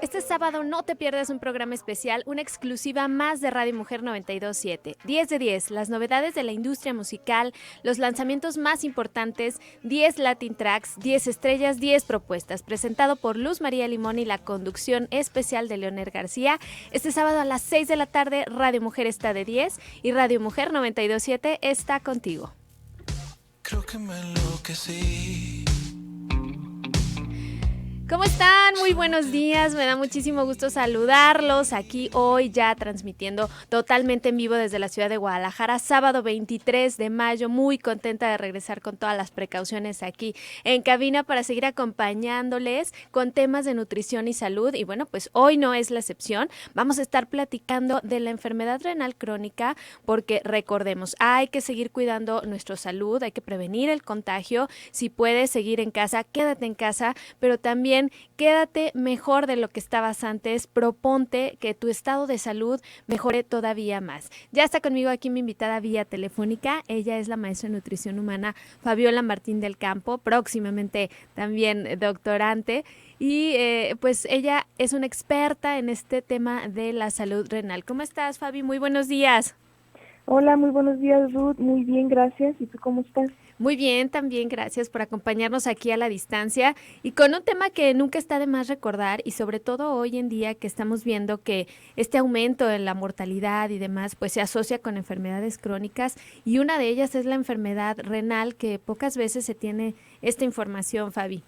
Este sábado no te pierdas un programa especial, una exclusiva más de Radio Mujer 927. 10 de 10, las novedades de la industria musical, los lanzamientos más importantes, 10 Latin Tracks, 10 estrellas, 10 propuestas. Presentado por Luz María Limón y la conducción especial de Leonel García. Este sábado a las 6 de la tarde, Radio Mujer está de 10 y Radio Mujer 927 está contigo. Creo que me enloquecí. ¿Cómo están? Muy buenos días, me da muchísimo gusto saludarlos aquí hoy ya transmitiendo totalmente en vivo desde la ciudad de Guadalajara, sábado 23 de mayo, muy contenta de regresar con todas las precauciones aquí en cabina para seguir acompañándoles con temas de nutrición y salud y bueno, pues hoy no es la excepción, vamos a estar platicando de la enfermedad renal crónica porque recordemos, hay que seguir cuidando nuestra salud, hay que prevenir el contagio, si puedes seguir en casa, quédate en casa, pero también quédate mejor de lo que estabas antes, proponte que tu estado de salud mejore todavía más. Ya está conmigo aquí mi invitada vía telefónica, ella es la maestra de nutrición humana Fabiola Martín del Campo, próximamente también doctorante y pues ella es una experta en este tema de la salud renal. ¿Cómo estás, Fabi? Muy buenos días. Hola, muy buenos días, Ruth. Muy bien, gracias. ¿Y tú cómo estás? Muy bien, también gracias por acompañarnos aquí a la distancia y con un tema que nunca está de más recordar y sobre todo hoy en día que estamos viendo que este aumento en la mortalidad y demás pues se asocia con enfermedades crónicas y una de ellas es la enfermedad renal que pocas veces se tiene esta información, Fabi.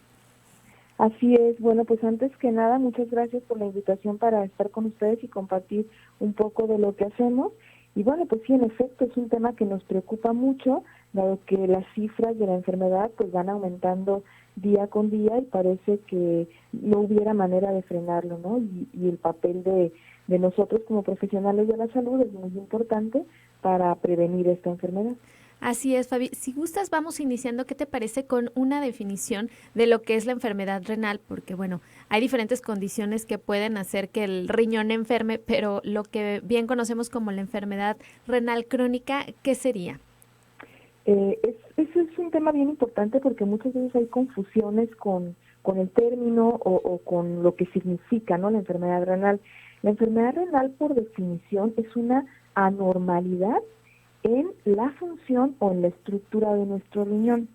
Así es. Bueno, pues antes que nada, muchas gracias por la invitación para estar con ustedes y compartir un poco de lo que hacemos. Y bueno, pues sí, en efecto, es un tema que nos preocupa mucho, dado que las cifras de la enfermedad pues van aumentando día con día y parece que no hubiera manera de frenarlo, ¿no? Y el papel de nosotros como profesionales de la salud es muy importante para prevenir esta enfermedad. Así es, Fabi. Si gustas, vamos iniciando. ¿Qué te parece con una definición de lo que es la enfermedad renal? Porque, bueno, hay diferentes condiciones que pueden hacer que el riñón enferme, pero lo que bien conocemos como la enfermedad renal crónica, ¿qué sería? Ese es un tema bien importante porque muchas veces hay confusiones con el término o con lo que significa, ¿no? La enfermedad renal. La enfermedad renal, por definición, es una anormalidad en la función o en la estructura de nuestro riñón.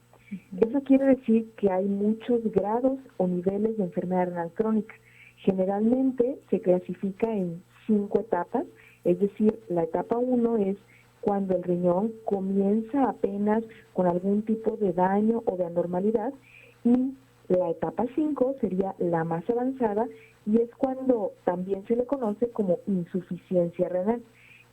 Eso quiere decir que hay muchos grados o niveles de enfermedad renal crónica. Generalmente se clasifica en 5 etapas, es decir, la etapa 1 es cuando el riñón comienza apenas con algún tipo de daño o de anormalidad y la etapa 5 sería la más avanzada y es cuando también se le conoce como insuficiencia renal.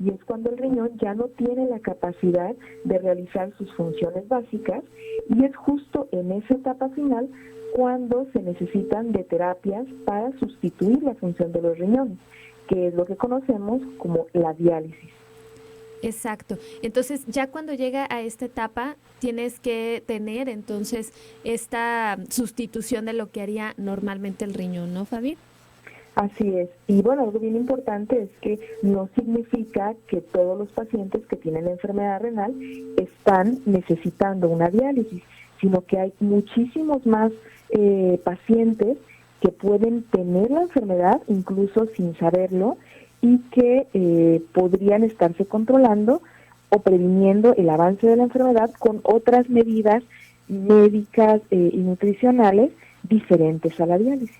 Y es cuando el riñón ya no tiene la capacidad de realizar sus funciones básicas y es justo en esa etapa final cuando se necesitan de terapias para sustituir la función de los riñones, que es lo que conocemos como la diálisis. Exacto. Entonces, ya cuando llega a esta etapa, tienes que tener entonces esta sustitución de lo que haría normalmente el riñón, ¿no, Fabi? Así es. Y bueno, algo bien importante es que no significa que todos los pacientes que tienen enfermedad renal están necesitando una diálisis, sino que hay muchísimos más pacientes que pueden tener la enfermedad incluso sin saberlo y que podrían estarse controlando o previniendo el avance de la enfermedad con otras medidas médicas y nutricionales diferentes a la diálisis.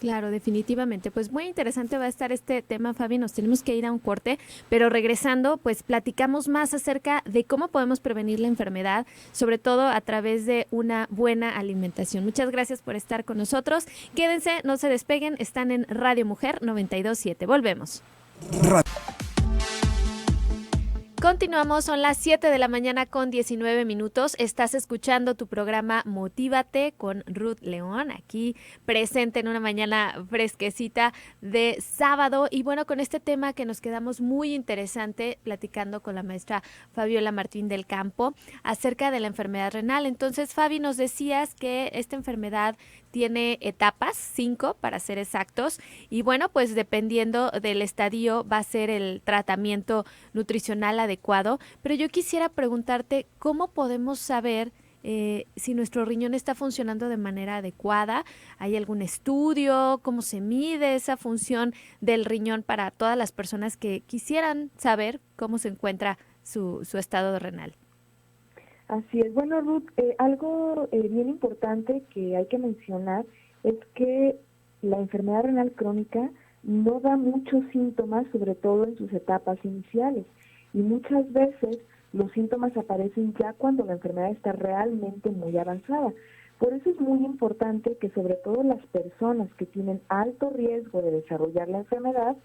Claro, definitivamente. Pues muy interesante va a estar este tema, Fabi. Nos tenemos que ir a un corte, pero regresando, pues platicamos más acerca de cómo podemos prevenir la enfermedad, sobre todo a través de una buena alimentación. Muchas gracias por estar con nosotros. Quédense, no se despeguen. Están en Radio Mujer 927. Volvemos. Continuamos, son las 7 de la mañana con 19 minutos. Estás escuchando tu programa Motívate con Ruth León, aquí presente en una mañana fresquecita de sábado. Y bueno, con este tema que nos quedamos muy interesante platicando con la maestra Fabiola Martín del Campo acerca de la enfermedad renal. Entonces, Fabi, nos decías que esta enfermedad tiene etapas, 5 para ser exactos, y bueno, pues dependiendo del estadio va a ser el tratamiento nutricional adecuado, pero yo quisiera preguntarte cómo podemos saber si nuestro riñón está funcionando de manera adecuada. ¿Hay algún estudio? ¿Cómo se mide esa función del riñón para todas las personas que quisieran saber cómo se encuentra su estado renal? Así es. Bueno, Ruth, algo bien importante que hay que mencionar es que la enfermedad renal crónica no da muchos síntomas, sobre todo en sus etapas iniciales, y muchas veces los síntomas aparecen ya cuando la enfermedad está realmente muy avanzada. Por eso es muy importante que sobre todo las personas que tienen alto riesgo de desarrollar la enfermedad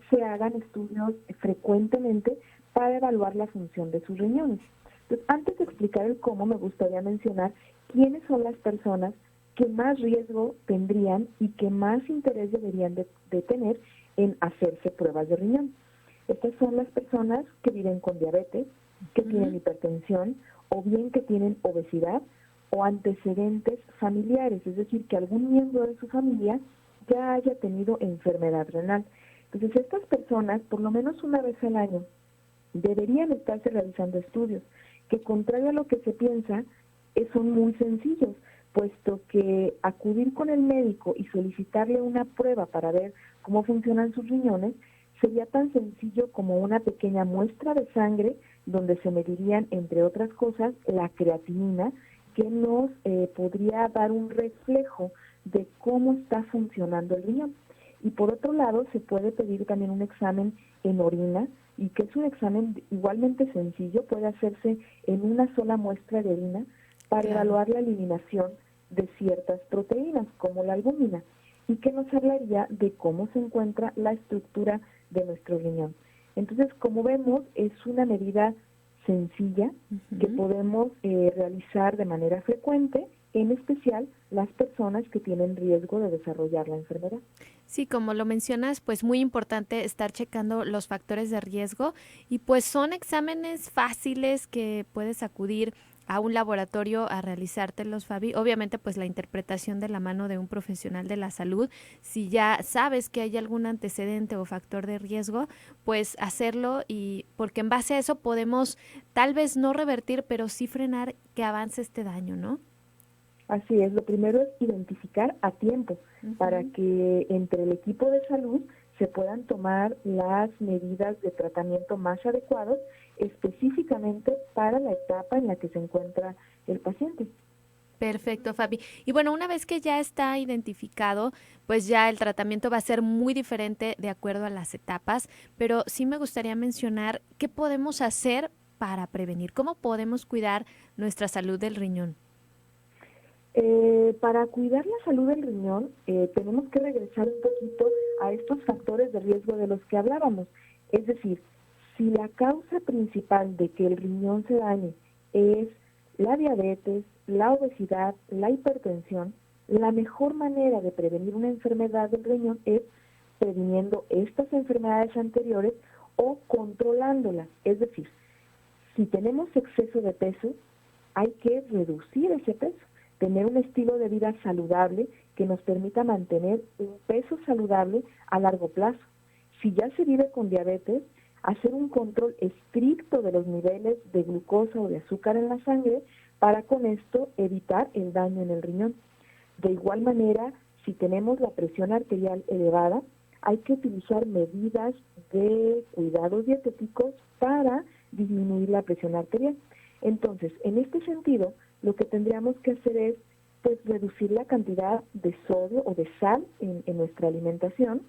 se hagan estudios frecuentemente para evaluar la función de sus riñones. Entonces, antes de explicar el cómo, me gustaría mencionar quiénes son las personas que más riesgo tendrían y que más interés deberían de tener en hacerse pruebas de riñón. Estas son las personas que viven con diabetes, que tienen hipertensión, o bien que tienen obesidad o antecedentes familiares, es decir, que algún miembro de su familia ya haya tenido enfermedad renal. Entonces, estas personas, por lo menos una vez al año, deberían estarse realizando estudios que, contrario a lo que se piensa, son muy sencillos, puesto que acudir con el médico y solicitarle una prueba para ver cómo funcionan sus riñones sería tan sencillo como una pequeña muestra de sangre donde se medirían, entre otras cosas, la creatinina, que nos podría dar un reflejo de cómo está funcionando el riñón. Y por otro lado, se puede pedir también un examen en orina, y que es un examen igualmente sencillo, puede hacerse en una sola muestra de orina para evaluar la eliminación de ciertas proteínas, como la albúmina, y que nos hablaría de cómo se encuentra la estructura de nuestro riñón. Entonces, como vemos, es una medida sencilla que podemos realizar de manera frecuente, en especial las personas que tienen riesgo de desarrollar la enfermedad. Sí, como lo mencionas, pues muy importante estar checando los factores de riesgo y pues son exámenes fáciles que puedes acudir a un laboratorio a realizártelos, Fabi. Obviamente, pues la interpretación de la mano de un profesional de la salud. Si ya sabes que hay algún antecedente o factor de riesgo, pues hacerlo, y porque en base a eso podemos tal vez no revertir, pero sí frenar que avance este daño, ¿no? Así es, lo primero es identificar a tiempo para que entre el equipo de salud se puedan tomar las medidas de tratamiento más adecuados específicamente para la etapa en la que se encuentra el paciente. Perfecto, Fabi. Y bueno, una vez que ya está identificado, pues ya el tratamiento va a ser muy diferente de acuerdo a las etapas, pero sí me gustaría mencionar qué podemos hacer para prevenir, cómo podemos cuidar nuestra salud del riñón. Para cuidar la salud del riñón, tenemos que regresar un poquito a estos factores de riesgo de los que hablábamos. Es decir, si la causa principal de que el riñón se dañe es la diabetes, la obesidad, la hipertensión, la mejor manera de prevenir una enfermedad del riñón es previniendo estas enfermedades anteriores o controlándolas. Es decir, si tenemos exceso de peso, hay que reducir ese peso, tener un estilo de vida saludable que nos permita mantener un peso saludable a largo plazo. Si ya se vive con diabetes, hacer un control estricto de los niveles de glucosa o de azúcar en la sangre para con esto evitar el daño en el riñón. De igual manera, si tenemos la presión arterial elevada, hay que utilizar medidas de cuidados dietéticos para disminuir la presión arterial. Entonces, en este sentido, lo que tendríamos que hacer es pues reducir la cantidad de sodio o de sal en nuestra alimentación,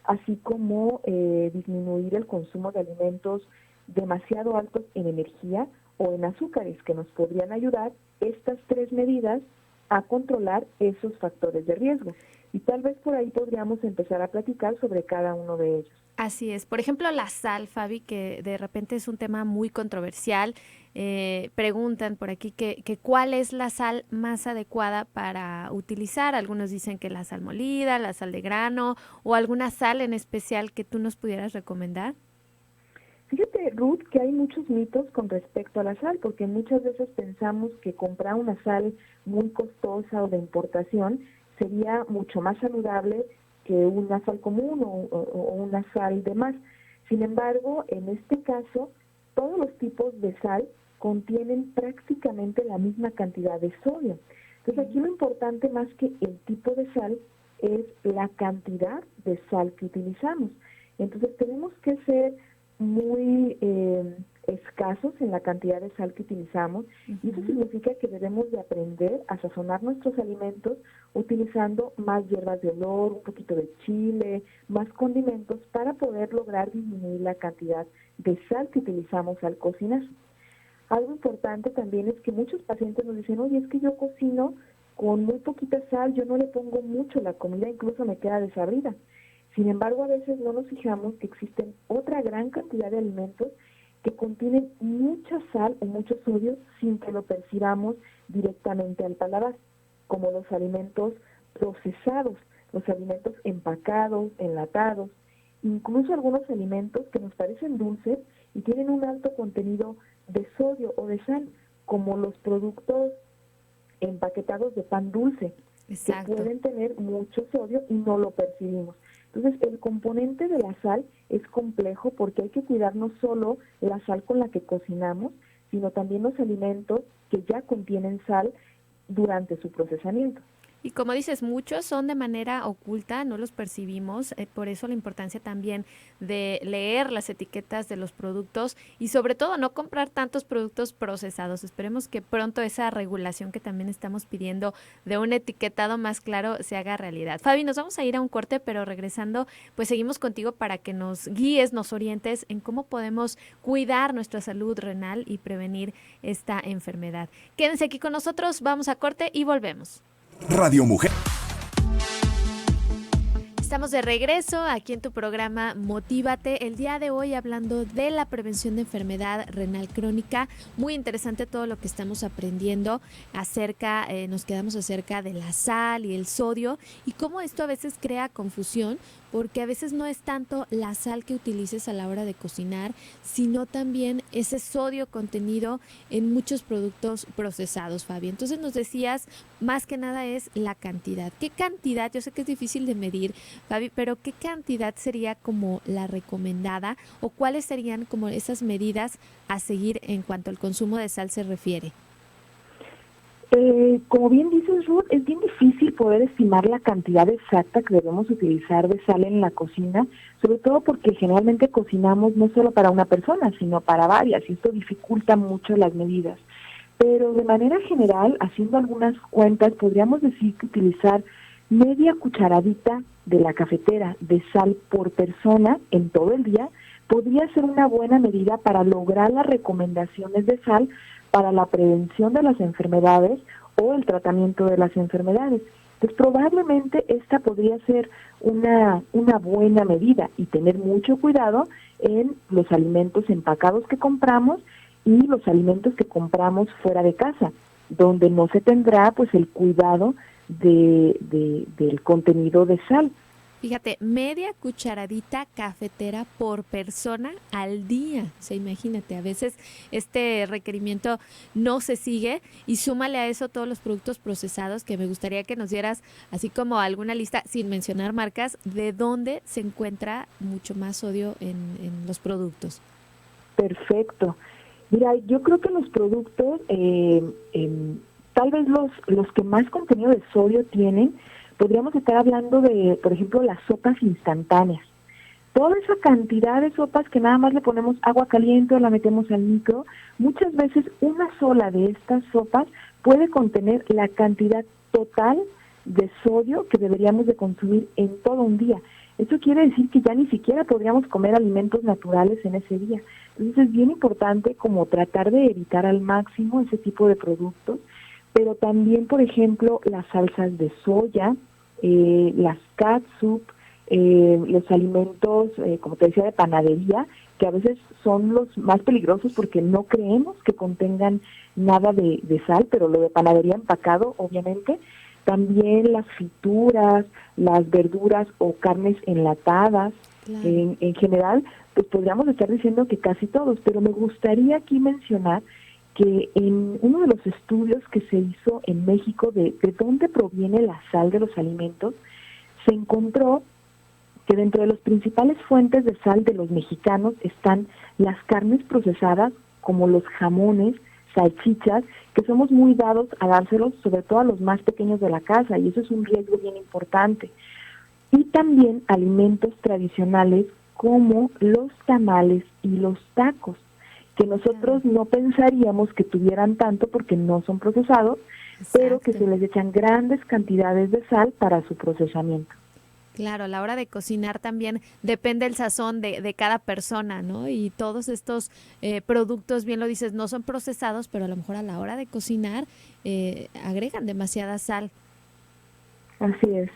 así como disminuir el consumo de alimentos demasiado altos en energía o en azúcares, que nos podrían ayudar estas tres medidas a controlar esos factores de riesgo. Y tal vez por ahí podríamos empezar a platicar sobre cada uno de ellos. Así es. Por ejemplo, la sal, Fabi, que de repente es un tema muy controversial. Preguntan por aquí que cuál es la sal más adecuada para utilizar. Algunos dicen que la sal molida, la sal de grano o alguna sal en especial que tú nos pudieras recomendar. Fíjate, Ruth, que hay muchos mitos con respecto a la sal, porque muchas veces pensamos que comprar una sal muy costosa o de importación sería mucho más saludable que una sal común o una sal de mar. Sin embargo, en este caso, todos los tipos de sal contienen prácticamente la misma cantidad de sodio. Entonces aquí lo importante más que el tipo de sal es la cantidad de sal que utilizamos. Entonces tenemos que ser muy escasos en la cantidad de sal que utilizamos, y eso significa que debemos de aprender a sazonar nuestros alimentos utilizando más hierbas de olor, un poquito de chile, más condimentos para poder lograr disminuir la cantidad de sal que utilizamos al cocinar. Algo importante también es que muchos pacientes nos dicen, oye, es que yo cocino con muy poquita sal, yo no le pongo mucho, la comida incluso me queda desabrida. Sin embargo, a veces no nos fijamos que existen otra gran cantidad de alimentos que contienen mucha sal o mucho sodio sin que lo percibamos directamente al paladar, como los alimentos procesados, los alimentos empacados, enlatados, incluso algunos alimentos que nos parecen dulces y tienen un alto contenido de sodio o de sal, como los productos empaquetados de pan dulce, Exacto. que pueden tener mucho sodio y no lo percibimos. Entonces, el componente de la sal es complejo porque hay que cuidar no solo la sal con la que cocinamos, sino también los alimentos que ya contienen sal durante su procesamiento. Y como dices, muchos son de manera oculta, no los percibimos, por eso la importancia también de leer las etiquetas de los productos y sobre todo no comprar tantos productos procesados. Esperemos que pronto esa regulación que también estamos pidiendo de un etiquetado más claro se haga realidad. Fabi, nos vamos a ir a un corte, pero regresando, pues seguimos contigo para que nos guíes, nos orientes en cómo podemos cuidar nuestra salud renal y prevenir esta enfermedad. Quédense aquí con nosotros, vamos a corte y volvemos. Radio Mujer. Estamos de regreso aquí en tu programa Motívate, el día de hoy hablando de la prevención de enfermedad renal crónica. Muy interesante todo lo que estamos aprendiendo acerca, nos quedamos acerca de la sal y el sodio y cómo esto a veces crea confusión, porque a veces no es tanto la sal que utilices a la hora de cocinar, sino también ese sodio contenido en muchos productos procesados, Fabi. Entonces nos decías, más que nada es la cantidad. ¿Qué cantidad? Yo sé que es difícil de medir, Fabi, pero ¿qué cantidad sería como la recomendada o cuáles serían como esas medidas a seguir en cuanto al consumo de sal se refiere? Como bien dices, Ruth, es bien difícil poder estimar la cantidad exacta que debemos utilizar de sal en la cocina, sobre todo porque generalmente cocinamos no solo para una persona, sino para varias, y esto dificulta mucho las medidas. Pero de manera general, haciendo algunas cuentas, podríamos decir que utilizar media cucharadita de la cafetera de sal por persona en todo el día podría ser una buena medida para lograr las recomendaciones de sal para la prevención de las enfermedades o el tratamiento de las enfermedades. Entonces, probablemente esta podría ser una buena medida y tener mucho cuidado en los alimentos empacados que compramos y los alimentos que compramos fuera de casa, donde no se tendrá pues el cuidado del contenido de sal. Fíjate, media cucharadita cafetera por persona al día. O sea, imagínate, a veces este requerimiento no se sigue y súmale a eso todos los productos procesados que me gustaría que nos dieras, así como alguna lista, sin mencionar marcas, de dónde se encuentra mucho más sodio en los productos. Perfecto. Mira, yo creo que los productos, tal vez los que más contenido de sodio tienen, podríamos estar hablando de, por ejemplo, las sopas instantáneas. Toda esa cantidad de sopas que nada más le ponemos agua caliente o la metemos al micro, muchas veces una sola de estas sopas puede contener la cantidad total de sodio que deberíamos de consumir en todo un día. Eso quiere decir que ya ni siquiera podríamos comer alimentos naturales en ese día. Entonces es bien importante como tratar de evitar al máximo ese tipo de productos, pero también, por ejemplo, las salsas de soya, las catsup, los alimentos, como te decía, de panadería, que a veces son los más peligrosos porque no creemos que contengan nada de sal, pero lo de panadería empacado, obviamente. También las frituras, las verduras o carnes enlatadas, claro. En general, pues podríamos estar diciendo que casi todos, pero me gustaría aquí mencionar que en uno de los estudios que se hizo en México de dónde proviene la sal de los alimentos, se encontró que dentro de las principales fuentes de sal de los mexicanos están las carnes procesadas como los jamones, salchichas, que somos muy dados a dárselos sobre todo a los más pequeños de la casa, y eso es un riesgo bien importante. Y también alimentos tradicionales como los tamales y los tacos, que nosotros no pensaríamos que tuvieran tanto porque no son procesados, pero que se les echan grandes cantidades de sal para su procesamiento. Claro, a la hora de cocinar también depende el sazón de cada persona, ¿no? Y todos estos productos, bien lo dices, no son procesados, pero a lo mejor a la hora de cocinar agregan demasiada sal. Así es.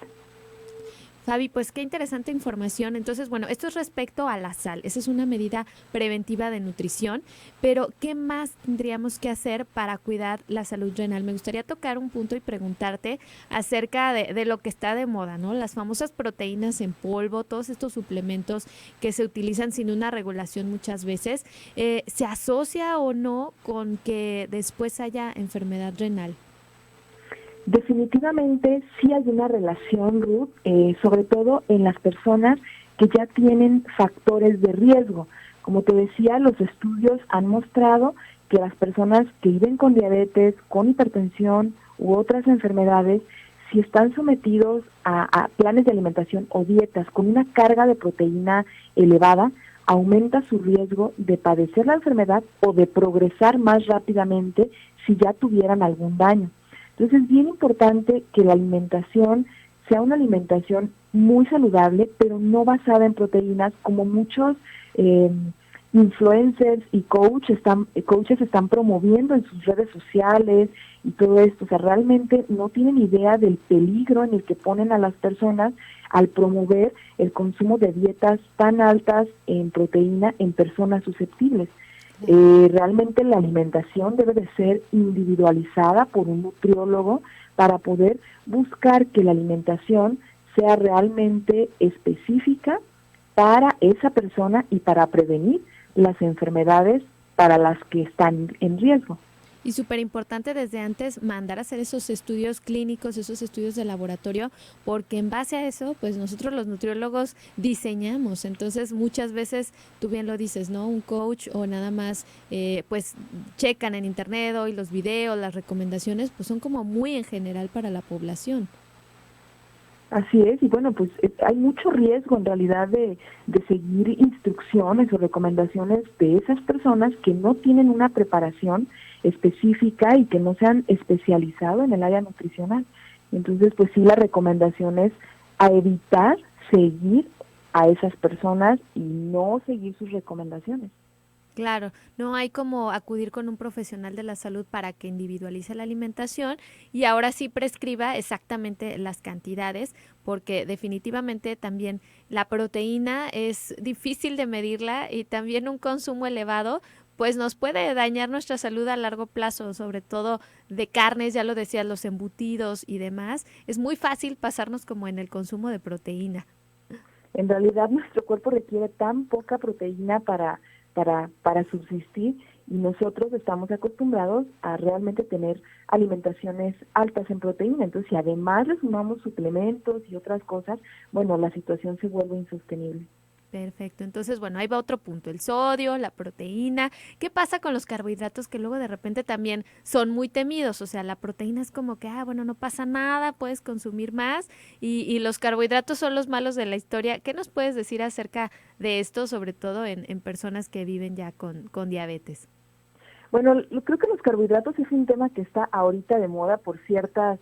Fabi, pues qué interesante información. Entonces, bueno, esto es respecto a la sal. Esa es una medida preventiva de nutrición, pero ¿qué más tendríamos que hacer para cuidar la salud renal? Me gustaría tocar un punto y preguntarte acerca de lo que está de moda, ¿no? Las famosas proteínas en polvo, todos estos suplementos que se utilizan sin una regulación muchas veces. ¿Se asocia o no con que después haya enfermedad renal? Definitivamente sí hay una relación, Ruth, sobre todo en las personas que ya tienen factores de riesgo. Como te decía, los estudios han mostrado que las personas que viven con diabetes, con hipertensión u otras enfermedades, si están sometidos a planes de alimentación o dietas con una carga de proteína elevada, aumenta su riesgo de padecer la enfermedad o de progresar más rápidamente si ya tuvieran algún daño. Entonces es bien importante que la alimentación sea una alimentación muy saludable, pero no basada en proteínas, como muchos influencers y coaches están promoviendo en sus redes sociales y todo esto. O sea, realmente no tienen idea del peligro en el que ponen a las personas al promover el consumo de dietas tan altas en proteína en personas susceptibles. Realmente la alimentación debe de ser individualizada por un nutriólogo para poder buscar que la alimentación sea realmente específica para esa persona y para prevenir las enfermedades para las que están en riesgo. Y súper importante desde antes mandar a hacer esos estudios clínicos, esos estudios de laboratorio, porque en base a eso, pues nosotros los nutriólogos diseñamos. Entonces, muchas veces, tú bien lo dices, ¿no? Un coach o nada más, pues checan en internet hoy los videos, las recomendaciones, pues son como muy en general para la población. Así es, y bueno, pues hay mucho riesgo en realidad de seguir instrucciones o recomendaciones de esas personas que no tienen una preparación específica y que no se han especializado en el área nutricional. Entonces, pues sí, la recomendación es a evitar seguir a esas personas y no seguir sus recomendaciones. Claro, no hay como acudir con un profesional de la salud para que individualice la alimentación y ahora sí prescriba exactamente las cantidades, porque definitivamente también la proteína es difícil de medirla y también un consumo elevado pues nos puede dañar nuestra salud a largo plazo, sobre todo de carnes, ya lo decías, los embutidos y demás. Es muy fácil pasarnos como en el consumo de proteína. En realidad nuestro cuerpo requiere tan poca proteína para subsistir, y nosotros estamos acostumbrados a realmente tener alimentaciones altas en proteína. Entonces, si además le sumamos suplementos y otras cosas, bueno, la situación se vuelve insostenible. Perfecto. Entonces, bueno, ahí va otro punto, el sodio, la proteína. ¿Qué pasa con los carbohidratos que luego de repente también son muy temidos? O sea, la proteína es como que, bueno, no pasa nada, puedes consumir más y los carbohidratos son los malos de la historia. ¿Qué nos puedes decir acerca de esto, sobre todo en personas que viven ya con diabetes? Bueno, creo que los carbohidratos es un tema que está ahorita de moda por ciertas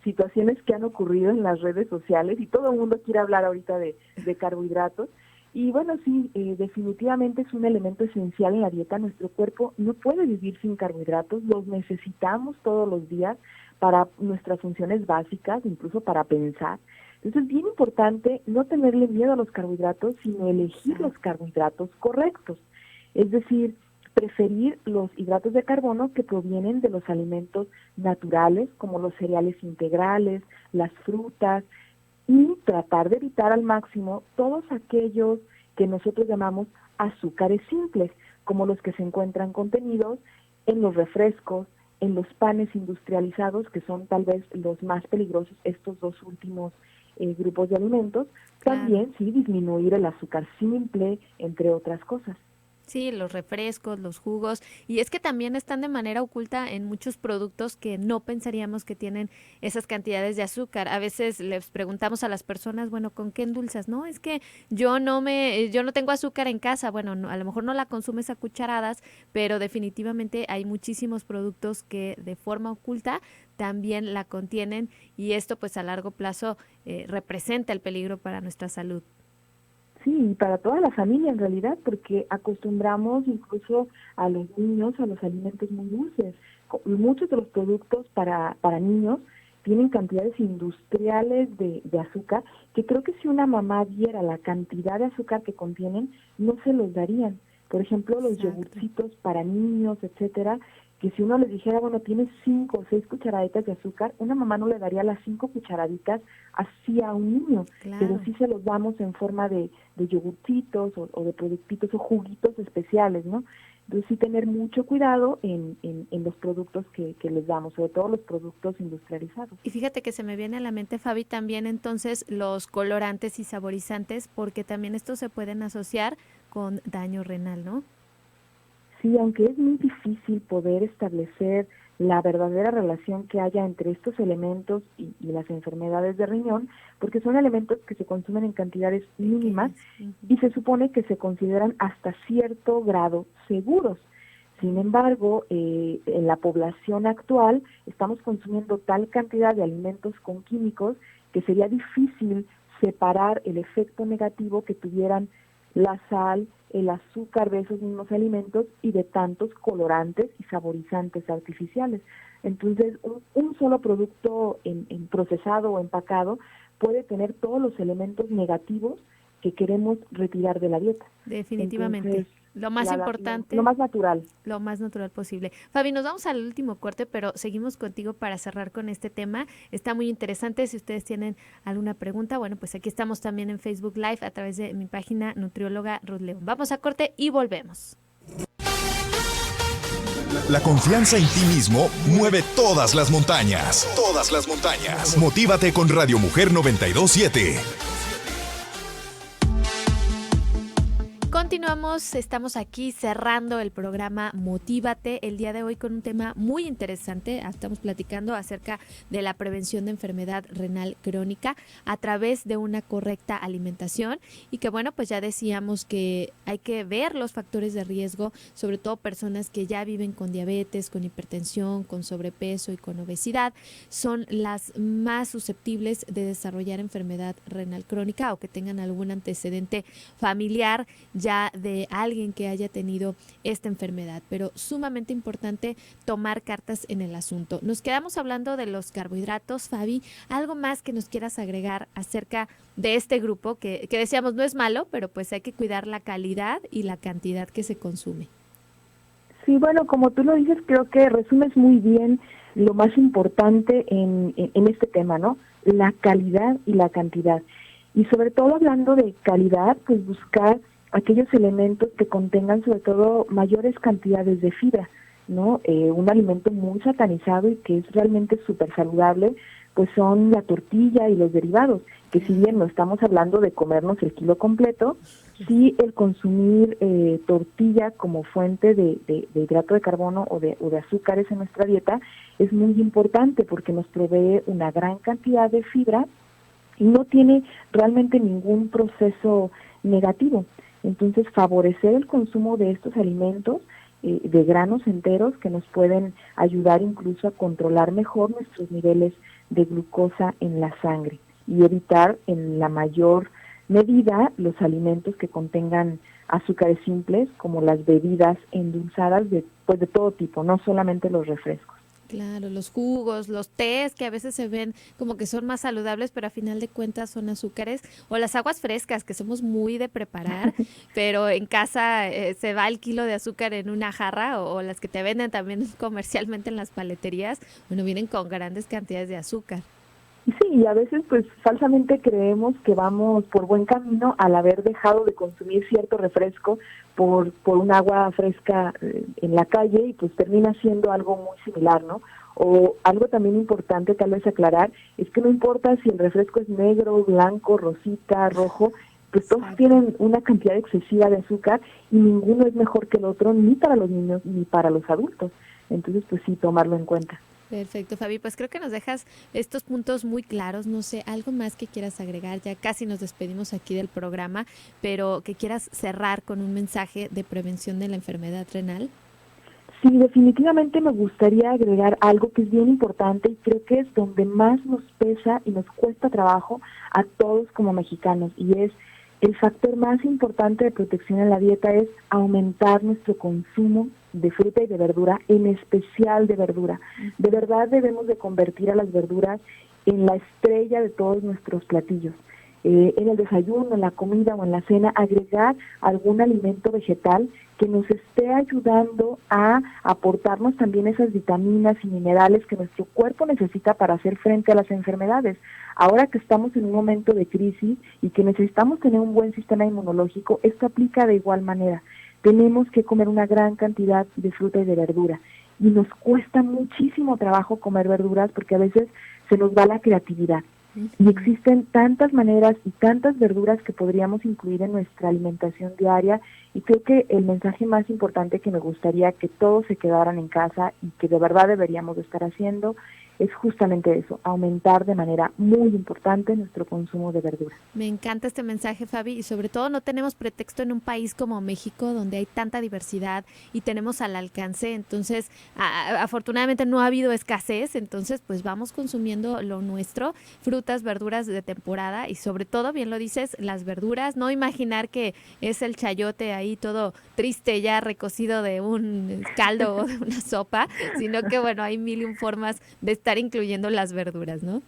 situaciones que han ocurrido en las redes sociales, y todo el mundo quiere hablar ahorita de carbohidratos. Y bueno, sí, definitivamente es un elemento esencial en la dieta. Nuestro cuerpo no puede vivir sin carbohidratos, los necesitamos todos los días para nuestras funciones básicas, incluso para pensar. Entonces es bien importante no tenerle miedo a los carbohidratos, sino elegir los carbohidratos correctos. Es decir, preferir los hidratos de carbono que provienen de los alimentos naturales, como los cereales integrales, las frutas, y tratar de evitar al máximo todos aquellos que nosotros llamamos azúcares simples, como los que se encuentran contenidos en los refrescos, en los panes industrializados, que son tal vez los más peligrosos, estos dos últimos grupos de alimentos. Claro. También sí disminuir el azúcar simple, entre otras cosas. Sí, los refrescos, los jugos, y es que también están de manera oculta en muchos productos que no pensaríamos que tienen esas cantidades de azúcar. A veces les preguntamos a las personas, bueno, ¿con qué endulzas? No, es que yo no tengo azúcar en casa. Bueno, a lo mejor no la consumes a cucharadas, pero definitivamente hay muchísimos productos que de forma oculta también la contienen y esto pues a largo plazo representa el peligro para nuestra salud. Sí, y para toda la familia en realidad, porque acostumbramos incluso a los niños a los alimentos muy dulces. Muchos de los productos para niños tienen cantidades industriales de azúcar, que creo que si una mamá viera la cantidad de azúcar que contienen, no se los darían. Por ejemplo, los Exacto. yogurcitos para niños, etcétera, que si uno les dijera, bueno, tienes 5 o 6 cucharaditas de azúcar, una mamá no le daría las 5 cucharaditas así a un niño, pero Claro. sí se los damos en forma de yogurcitos o de productitos o juguitos especiales, ¿no? Entonces sí tener mucho cuidado en los productos que les damos, sobre todo los productos industrializados. Y fíjate que se me viene a la mente, Fabi, también entonces los colorantes y saborizantes, porque también estos se pueden asociar con daño renal, ¿no? Sí, aunque es muy difícil poder establecer la verdadera relación que haya entre estos elementos y las enfermedades de riñón, porque son elementos que se consumen en cantidades mínimas Pequeñas. Ujú. y se supone que se consideran hasta cierto grado seguros. Sin embargo, en la población actual estamos consumiendo tal cantidad de alimentos con químicos que sería difícil separar el efecto negativo que tuvieran la sal, el azúcar de esos mismos alimentos y de tantos colorantes y saborizantes artificiales. Entonces, un solo producto en procesado o empacado puede tener todos los elementos negativos que queremos retirar de la dieta. Definitivamente. Entonces, Lo más lo importante, más natural. lo más natural posible. Fabi, nos vamos al último corte, pero seguimos contigo para cerrar con este tema. Está muy interesante. Si ustedes tienen alguna pregunta, bueno, pues aquí estamos también en Facebook Live a través de mi página nutrióloga Ruth León. Vamos a corte y volvemos. La confianza en ti mismo mueve todas las montañas. Todas las montañas. Motívate con Radio Mujer 927. Continuamos, estamos aquí cerrando el programa Motívate el día de hoy con un tema muy interesante. Estamos platicando acerca de la prevención de enfermedad renal crónica a través de una correcta alimentación y que bueno, pues ya decíamos que hay que ver los factores de riesgo, sobre todo personas que ya viven con diabetes, con hipertensión, con sobrepeso y con obesidad, son las más susceptibles de desarrollar enfermedad renal crónica o que tengan algún antecedente familiar ya de alguien que haya tenido esta enfermedad, pero sumamente importante tomar cartas en el asunto. Nos quedamos hablando de los carbohidratos, Fabi, algo más que nos quieras agregar acerca de este grupo que decíamos no es malo, pero pues hay que cuidar la calidad y la cantidad que se consume. Sí, bueno, como tú lo dices, creo que resumes muy bien lo más importante en este tema, ¿no? La calidad y la cantidad. Y sobre todo hablando de calidad, pues buscar aquellos elementos que contengan sobre todo mayores cantidades de fibra, ¿no? Un alimento muy satanizado y que es realmente súper saludable, pues son la tortilla y los derivados, que si bien no estamos hablando de comernos el kilo completo, sí el consumir tortilla como fuente de hidrato de carbono o de azúcares en nuestra dieta es muy importante porque nos provee una gran cantidad de fibra y no tiene realmente ningún proceso negativo. Entonces, favorecer el consumo de estos alimentos de granos enteros que nos pueden ayudar incluso a controlar mejor nuestros niveles de glucosa en la sangre y evitar en la mayor medida los alimentos que contengan azúcares simples como las bebidas endulzadas de todo tipo, no solamente los refrescos. Claro, los jugos, los tés que a veces se ven como que son más saludables, pero a final de cuentas son azúcares, o las aguas frescas que somos muy de preparar, pero en casa se va el kilo de azúcar en una jarra o las que te venden también comercialmente en las paleterías, bueno, vienen con grandes cantidades de azúcar. Sí, y a veces pues falsamente creemos que vamos por buen camino al haber dejado de consumir cierto refresco por un agua fresca en la calle y pues termina siendo algo muy similar, ¿no? O algo también importante tal vez aclarar es que no importa si el refresco es negro, blanco, rosita, rojo, pues todos tienen una cantidad excesiva de azúcar y ninguno es mejor que el otro, ni para los niños ni para los adultos. Entonces, pues sí, tomarlo en cuenta. Perfecto, Fabi, pues creo que nos dejas estos puntos muy claros. No sé, algo más que quieras agregar. Ya casi nos despedimos aquí del programa, pero que quieras cerrar con un mensaje de prevención de la enfermedad renal. Sí, definitivamente me gustaría agregar algo que es bien importante y creo que es donde más nos pesa y nos cuesta trabajo a todos como mexicanos, y es el factor más importante de protección en la dieta es aumentar nuestro consumo de fruta y de verdura, en especial de verdura. De verdad debemos de convertir a las verduras en la estrella de todos nuestros platillos. En el desayuno, en la comida o en la cena, agregar algún alimento vegetal que nos esté ayudando a aportarnos también esas vitaminas y minerales que nuestro cuerpo necesita para hacer frente a las enfermedades. Ahora que estamos en un momento de crisis y que necesitamos tener un buen sistema inmunológico, esto aplica de igual manera. Tenemos que comer una gran cantidad de fruta y de verdura. Y nos cuesta muchísimo trabajo comer verduras porque a veces se nos va la creatividad. Y existen tantas maneras y tantas verduras que podríamos incluir en nuestra alimentación diaria, y creo que el mensaje más importante que me gustaría que todos se quedaran en casa y que de verdad deberíamos de estar haciendo es justamente eso, aumentar de manera muy importante nuestro consumo de verduras. Me encanta este mensaje, Fabi, y sobre todo no tenemos pretexto en un país como México, donde hay tanta diversidad y tenemos al alcance. Entonces, afortunadamente no ha habido escasez, entonces pues vamos consumiendo lo nuestro, frutas, verduras de temporada, y sobre todo, bien lo dices, las verduras, no imaginar que es el chayote ahí todo triste ya recocido de un caldo o de una sopa, sino que bueno, hay mil y un formas de estar incluyendo las verduras, ¿no?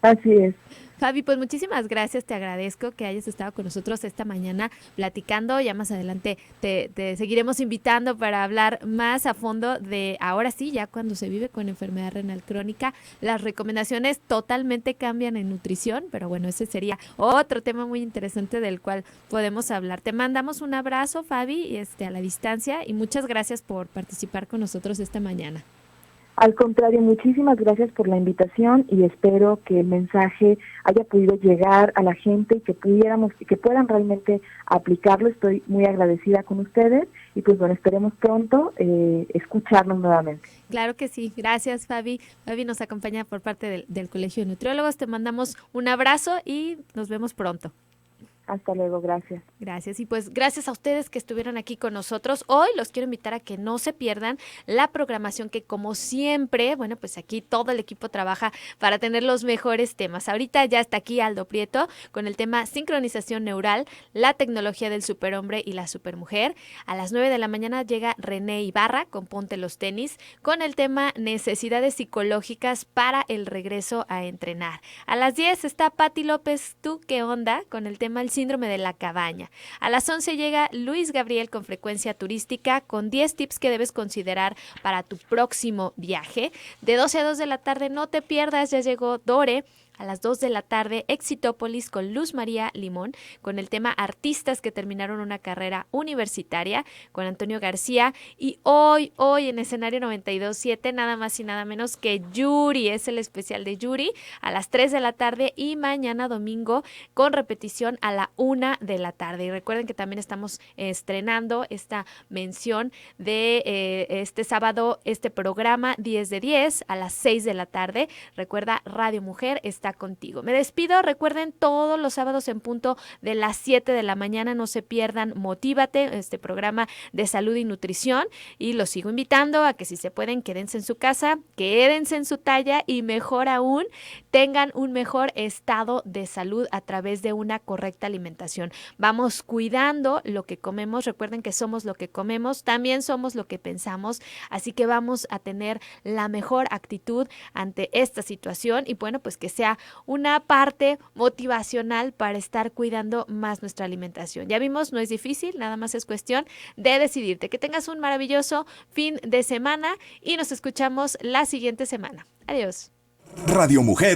Así es. Fabi, pues muchísimas gracias, te agradezco que hayas estado con nosotros esta mañana platicando. Ya más adelante te seguiremos invitando para hablar más a fondo de, ahora sí, ya cuando se vive con enfermedad renal crónica, las recomendaciones totalmente cambian en nutrición, pero bueno, ese sería otro tema muy interesante del cual podemos hablar. Te mandamos un abrazo, Fabi, a la distancia, y muchas gracias por participar con nosotros esta mañana. Al contrario, muchísimas gracias por la invitación y espero que el mensaje haya podido llegar a la gente y que puedan realmente aplicarlo. Estoy muy agradecida con ustedes y pues bueno, esperemos pronto escucharnos nuevamente. Claro que sí, gracias, Fabi. Fabi nos acompaña por parte del Colegio de Nutriólogos. Te mandamos un abrazo y nos vemos pronto. Hasta luego, gracias. Gracias. Y pues gracias a ustedes que estuvieron aquí con nosotros. Hoy los quiero invitar a que no se pierdan la programación que, como siempre, bueno, pues aquí todo el equipo trabaja para tener los mejores temas. Ahorita ya está aquí Aldo Prieto con el tema sincronización neural, la tecnología del superhombre y la supermujer. A las 9 de la mañana llega René Ibarra con Ponte los tenis con el tema necesidades psicológicas para el regreso a entrenar. A las 10 está Pati López, ¿tú qué onda? Con el tema el síndrome de la cabaña. A las 11 llega Luis Gabriel con frecuencia turística con 10 tips que debes considerar para tu próximo viaje. De 12 a 2 de la tarde no te pierdas, ya llegó Dore. A las 2 de la tarde, Exitópolis con Luz María Limón, con el tema artistas que terminaron una carrera universitaria, con Antonio García. Y hoy en escenario 92.7, nada más y nada menos que Yuri, es el especial de Yuri, a las 3 de la tarde, y mañana domingo con repetición a la 1 de la tarde. Y recuerden que también estamos estrenando esta mención de este sábado, este programa 10 de 10 a las 6 de la tarde. Recuerda, Radio Mujer está contigo. Me despido, recuerden todos los sábados en punto de las 7 de la mañana, no se pierdan Motívate, este programa de salud y nutrición, y los sigo invitando a que si se pueden, quédense en su casa, quédense en su talla y mejor aún, tengan un mejor estado de salud a través de una correcta alimentación. Vamos cuidando lo que comemos, recuerden que somos lo que comemos, también somos lo que pensamos, así que vamos a tener la mejor actitud ante esta situación y bueno, pues que sea una parte motivacional para estar cuidando más nuestra alimentación. Ya vimos, no es difícil, nada más es cuestión de decidirte. Que tengas un maravilloso fin de semana y nos escuchamos la siguiente semana. Adiós. Radio Mujer.